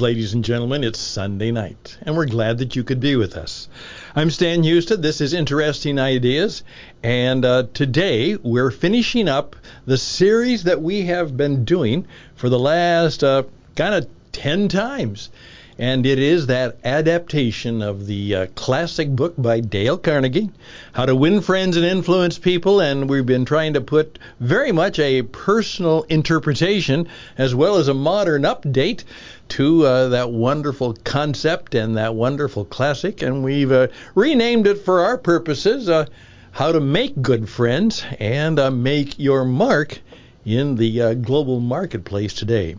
ladies and gentlemen. It's Sunday night, and we're glad that you could be with us. I'm Stan Houston. This is Interesting Ideas, and today we're finishing up the series that we have been doing for the last kind of 10 times. And it is that adaptation of the classic book by Dale Carnegie, How to Win Friends and Influence People. And we've been trying to put very much a personal interpretation as well as a modern update to that wonderful concept and that wonderful classic. And we've renamed it for our purposes, How to Make Good Friends and Make Your Mark in the global marketplace today.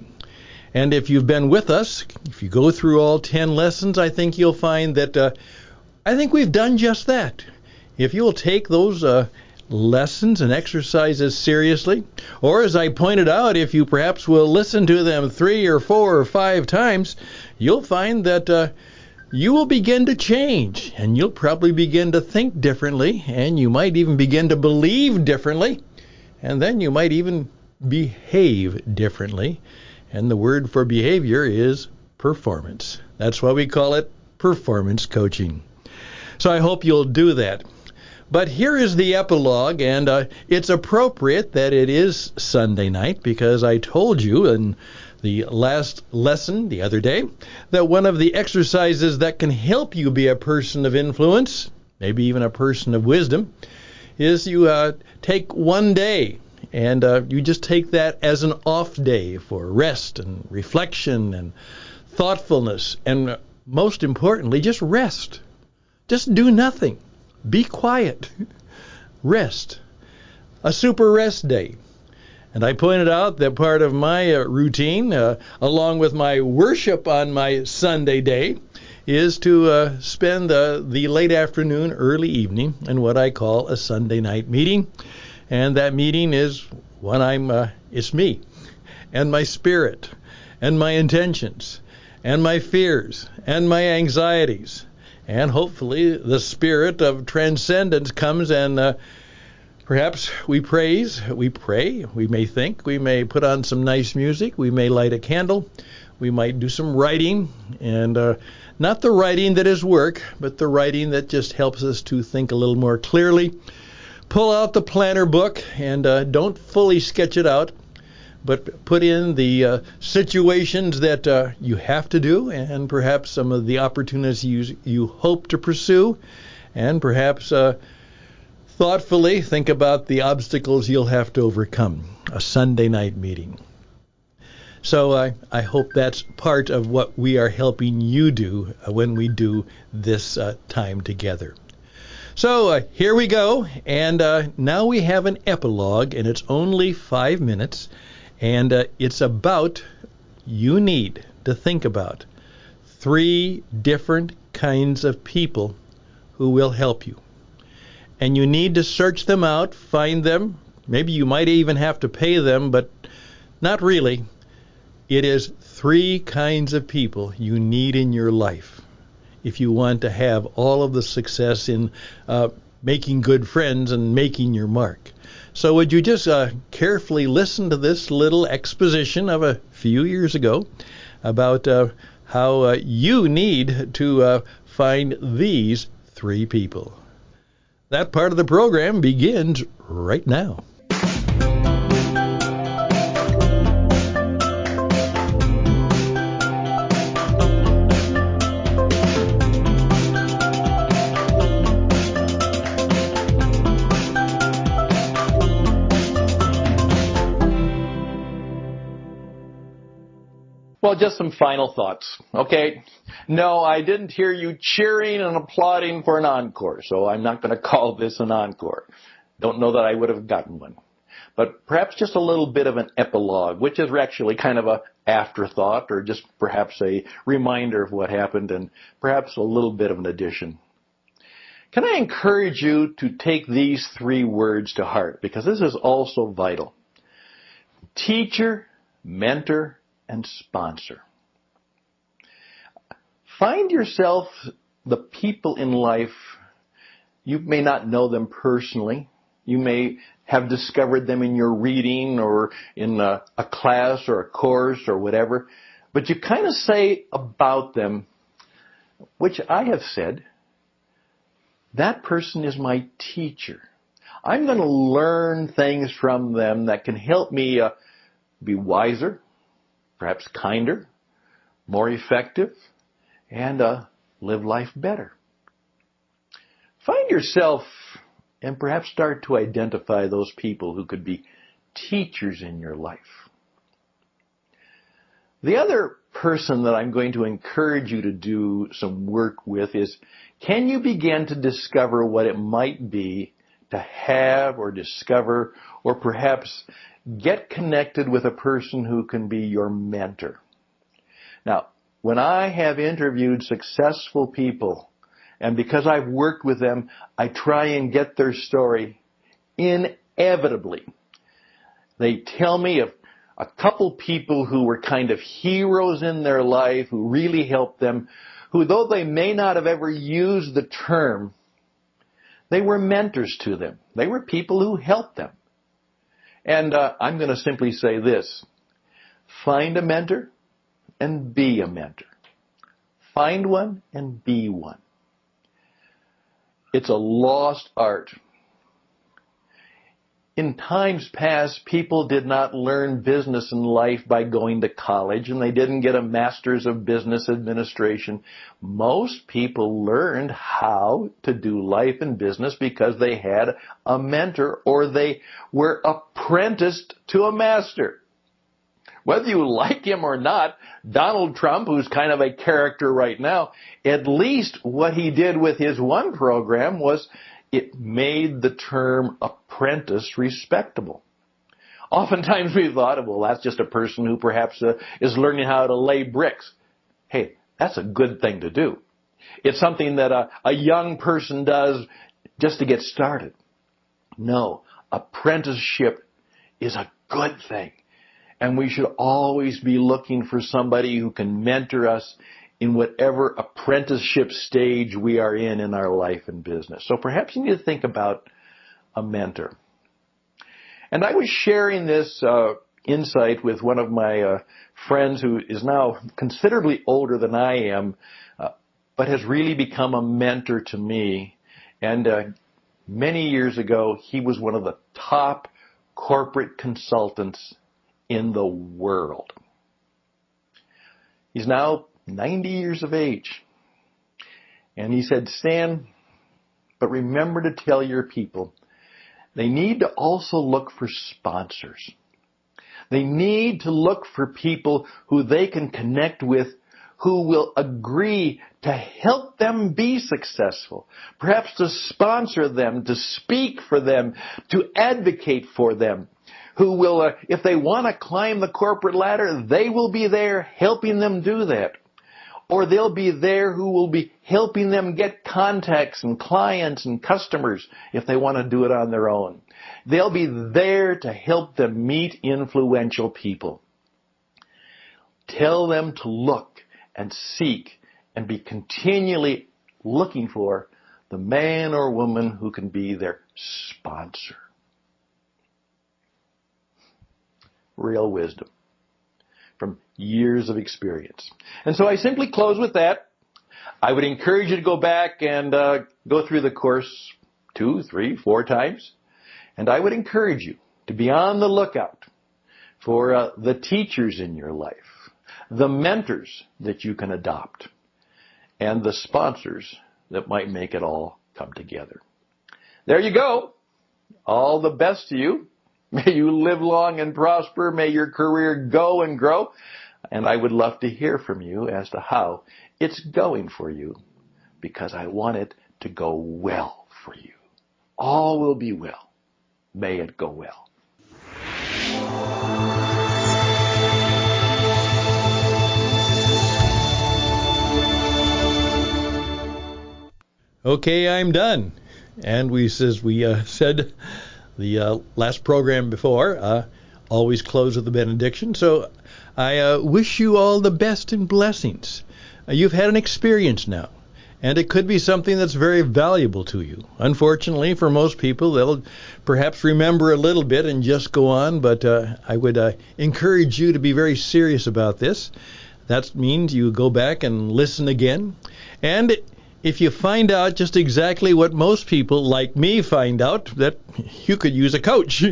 And if you've been with us, if you go through all 10 lessons, I think you'll find that I think we've done just that. If you'll take those lessons and exercises seriously, or as I pointed out, if you perhaps will listen to them 3 or 4 or 5 times, you'll find that you will begin to change, and you'll probably begin to think differently, and you might even begin to believe differently, and then you might even behave differently. And the word for behavior is performance. That's why we call it performance coaching. So I hope you'll do that. But here is the epilogue, and it's appropriate that it is Sunday night because I told you in the last lesson the other day that one of the exercises that can help you be a person of influence, maybe even a person of wisdom, is you take one day. And you just take that as an off day for rest and reflection and thoughtfulness. And most importantly, just rest. Just do nothing. Be quiet. Rest. A super rest day. And I pointed out that part of my routine, along with my worship on my Sunday day, is to spend the late afternoon, early evening in what I call a Sunday night meeting. And that meeting is when it's me and my spirit and my intentions and my fears and my anxieties. And hopefully the spirit of transcendence comes and perhaps we praise, we pray, we may think, we may put on some nice music, we may light a candle, we might do some writing, and not the writing that is work, but the writing that just helps us to think a little more clearly. Pull out the planner book and don't fully sketch it out, but put in the situations that you have to do and perhaps some of the opportunities you hope to pursue, and perhaps thoughtfully think about the obstacles you'll have to overcome. A Sunday night meeting. So I hope that's part of what we are helping you do when we do this time together. So here we go, and now we have an epilogue, and it's only 5 minutes, and it's about, you need to think about 3 different kinds of people who will help you. And you need to search them out, find them. Maybe you might even have to pay them, but not really. It is 3 kinds of people you need in your life if you want to have all of the success in making good friends and making your mark. So would you just carefully listen to this little exposition of a few years ago about how you need to find these 3 people. That part of the program begins right now. Well, just some final thoughts, okay? No, I didn't hear you cheering and applauding for an encore, so I'm not going to call this an encore. Don't know that I would have gotten one. But perhaps just a little bit of an epilogue, which is actually kind of a afterthought or just perhaps a reminder of what happened and perhaps a little bit of an addition. Can I encourage you to take these 3 words to heart, because this is also vital. Teacher, mentor, and sponsor. Find yourself the people in life. You may not know them personally. You may have discovered them in your reading or in a class or a course or whatever. But you kind of say about them, which I have said, that person is my teacher. I'm going to learn things from them that can help me be wiser, perhaps kinder, more effective, and live life better. Find yourself and perhaps start to identify those people who could be teachers in your life. The other person that I'm going to encourage you to do some work with is, can you begin to discover what it might be to have or discover or perhaps get connected with a person who can be your mentor? Now, when I have interviewed successful people, and because I've worked with them, I try and get their story, inevitably, they tell me of a couple people who were kind of heroes in their life, who really helped them, who, though they may not have ever used the term, they were mentors to them. They were people who helped them. And I'm going to simply say this: find a mentor and be a mentor. Find one and be one. It's a lost art. In times past, people did not learn business and life by going to college, and they didn't get a master's of business administration. Most people learned how to do life and business because they had a mentor or they were apprenticed to a master. Whether you like him or not, Donald Trump, who's kind of a character right now, at least what he did with his one program was it made the term apprentice respectable. Oftentimes we thought, well, that's just a person who perhaps is learning how to lay bricks. Hey, that's a good thing to do. It's something that a young person does just to get started. No, apprenticeship is a good thing. And we should always be looking for somebody who can mentor us in whatever apprenticeship stage we are in our life and business. So perhaps you need to think about a mentor. And I was sharing this insight with one of my friends who is now considerably older than I am, but has really become a mentor to me. And many years ago, he was one of the top corporate consultants in the world. He's now 90 years of age. And he said, Stan, but remember to tell your people, they need to also look for sponsors. They need to look for people who they can connect with, who will agree to help them be successful, perhaps to sponsor them, to speak for them, to advocate for them, who will, if they want to climb the corporate ladder, they will be there helping them do that. Or they'll be there who will be helping them get contacts and clients and customers if they want to do it on their own. They'll be there to help them meet influential people. Tell them to look and seek and be continually looking for the man or woman who can be their sponsor. Real wisdom from years of experience. And so I simply close with that. I would encourage you to go back and go through the course 2, 3, 4 times. And I would encourage you to be on the lookout for the teachers in your life, the mentors that you can adopt, and the sponsors that might make it all come together. There you go. All the best to you. May you live long and prosper. May your career go and grow. And I would love to hear from you as to how it's going for you, because I want it to go well for you. All will be well. May it go well. Okay, I'm done. And we said the last program before, always close with the benediction. So I wish you all the best and blessings. You've had an experience now, and it could be something that's very valuable to you. Unfortunately, for most people, they'll perhaps remember a little bit and just go on, but I would encourage you to be very serious about this. That means you go back and listen again. And if you find out just exactly what most people like me find out, that you could use a coach.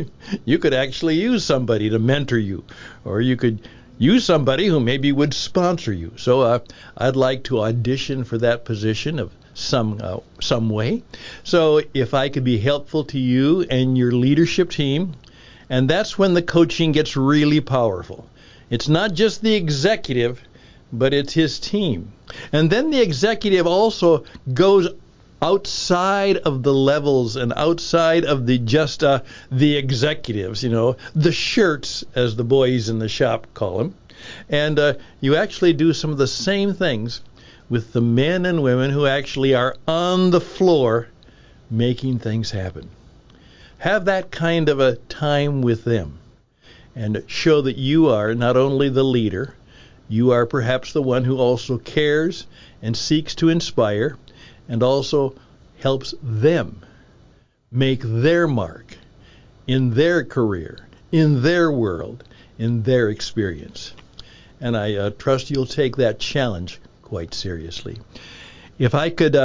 You could actually use somebody to mentor you, or you could use somebody who maybe would sponsor you. So I'd like to audition for that position of some way. So if I could be helpful to you and your leadership team, and that's when the coaching gets really powerful. It's not just the executive, but it's his team. And then the executive also goes outside of the levels and outside of the executives, the shirts, as the boys in the shop call them. And you actually do some of the same things with the men and women who actually are on the floor making things happen. Have that kind of a time with them and show that you are not only the leader, you are perhaps the one who also cares and seeks to inspire and also helps them make their mark in their career, in their world, in their experience. And I trust you'll take that challenge quite seriously. If I could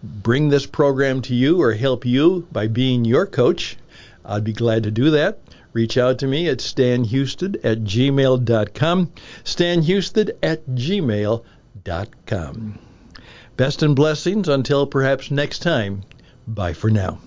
bring this program to you or help you by being your coach, I'd be glad to do that. Reach out to me at stanhouston@gmail.com, stanhouston@gmail.com. Best and blessings until perhaps next time. Bye for now.